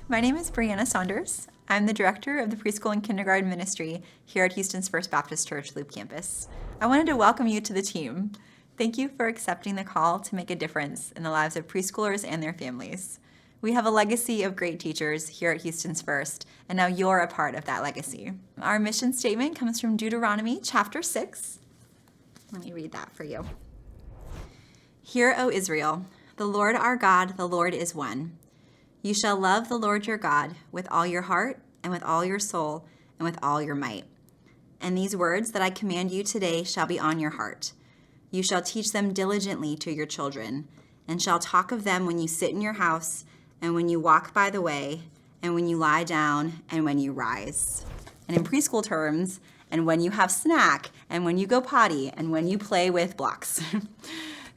My name is Brianna Saunders. I'm the director of the preschool and kindergarten ministry here at Houston's First Baptist Church Loop campus. I wanted to welcome you to the team. Thank you for accepting the call to make a difference in the lives of preschoolers and their families. We have a legacy of great teachers here at Houston's First, and now you're a part of that legacy. Our mission statement comes from Deuteronomy chapter 6. Let me read that for you. Hear, O Israel, the Lord our God, the Lord is one. You shall love the Lord your God with all your heart and with all your soul and with all your might. And these words that I command you today shall be on your heart. You shall teach them diligently to your children, and shall talk of them when you sit in your house, and when you walk by the way, and when you lie down, and when you rise. And in preschool terms, and when you have snack, and when you go potty, and when you play with blocks.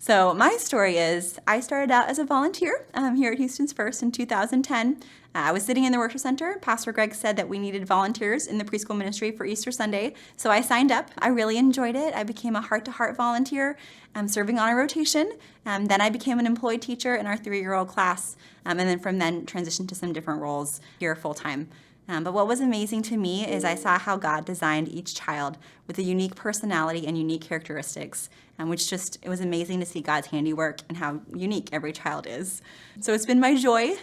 So my story is, I started out as a volunteer here at Houston's First in 2010. I was sitting in the worship center. Pastor Greg said that we needed volunteers in the preschool ministry for Easter Sunday. So I signed up. I really enjoyed it. I became a heart-to-heart volunteer, serving on a rotation. Then I became an employed teacher in our 3-year-old class. And then from then transitioned to some different roles here full-time. But what was amazing to me is I saw how God designed each child with a unique personality and unique characteristics, it was amazing to see God's handiwork and how unique every child is. So it's been my joy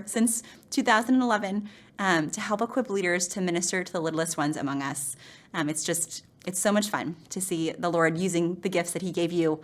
since 2011 to help equip leaders to minister to the littlest ones among us. It's so much fun to see the Lord using the gifts that He gave you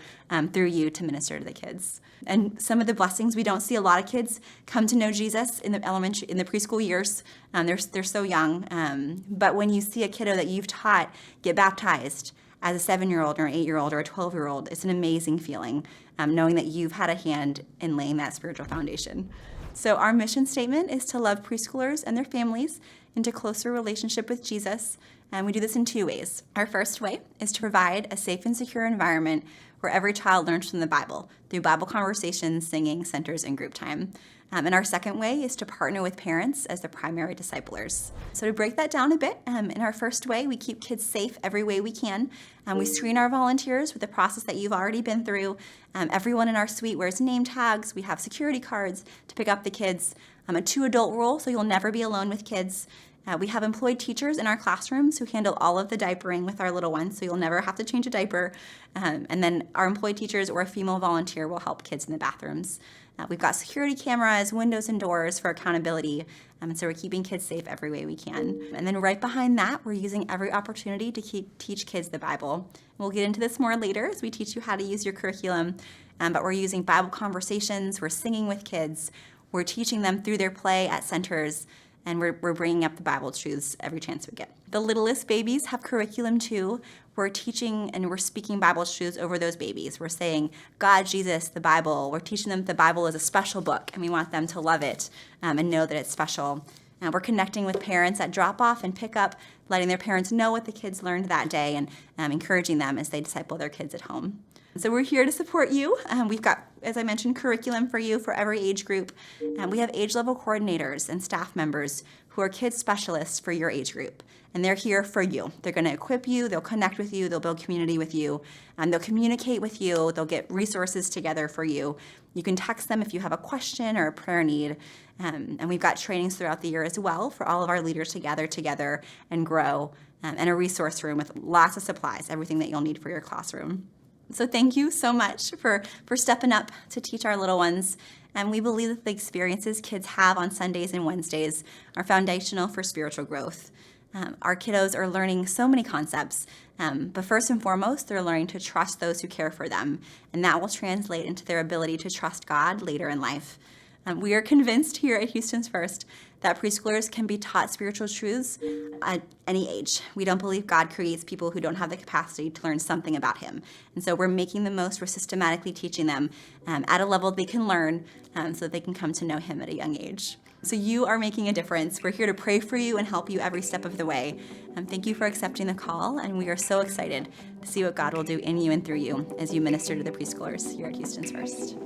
through you to minister to the kids. And some of the blessings, we don't see a lot of kids come to know Jesus in the preschool years. They're so young. But when you see a kiddo that you've taught get baptized as a 7-year-old or an 8-year-old or a 12-year-old, it's an amazing feeling, knowing that you've had a hand in laying that spiritual foundation. So our mission statement is to love preschoolers and their families into closer relationship with Jesus. And we do this in 2 ways. Our first way is to provide a safe and secure environment where every child learns from the Bible through Bible conversations, singing, centers, and group time. And our second way is to partner with parents as the primary disciplers. So to break that down a bit, in our first way, we keep kids safe every way we can. We screen our volunteers with the process that you've already been through. Everyone in our suite wears name tags. We have security cards to pick up the kids. A 2-adult rule, so you'll never be alone with kids. We have employed teachers in our classrooms who handle all of the diapering with our little ones, so you'll never have to change a diaper. And then our employed teachers or a female volunteer will help kids in the bathrooms. We've got security cameras, windows and doors for accountability, and so we're keeping kids safe every way we can. And then right behind that, we're using every opportunity to teach kids the Bible. We'll get into this more later as we teach you how to use your curriculum, but we're using Bible conversations, we're singing with kids, we're teaching them through their play at centers, and we're bringing up the Bible truths every chance we get. The littlest babies have curriculum too. We're teaching and we're speaking Bible truths over those babies. We're saying God, Jesus, the Bible. We're teaching them the Bible is a special book, and we want them to love it and know that it's special. We're connecting with parents at drop-off and pick-up, letting their parents know what the kids learned that day and encouraging them as they disciple their kids at home. So we're here to support you. We've got, as I mentioned, curriculum for you for every age group. We have age-level coordinators and staff members who are kids specialists for your age group. And they're here for you. They're going to equip you, they'll connect with you, they'll build community with you, and they'll communicate with you, they'll get resources together for you. You can text them if you have a question or a prayer need. And we've got trainings throughout the year as well for all of our leaders to gather together and grow, and a resource room with lots of supplies, everything that you'll need for your classroom. So thank you so much for stepping up to teach our little ones. And we believe that the experiences kids have on Sundays and Wednesdays are foundational for spiritual growth. Our kiddos are learning so many concepts, but first and foremost, they're learning to trust those who care for them, and that will translate into their ability to trust God later in life. We are convinced here at Houston's First that preschoolers can be taught spiritual truths at any age. We don't believe God creates people who don't have the capacity to learn something about Him. And so we're making the most, we're systematically teaching them at a level they can learn so that they can come to know Him at a young age. So you are making a difference. We're here to pray for you and help you every step of the way. Thank you for accepting the call, and we are so excited to see what God will do in you and through you as you minister to the preschoolers here at Houston's First.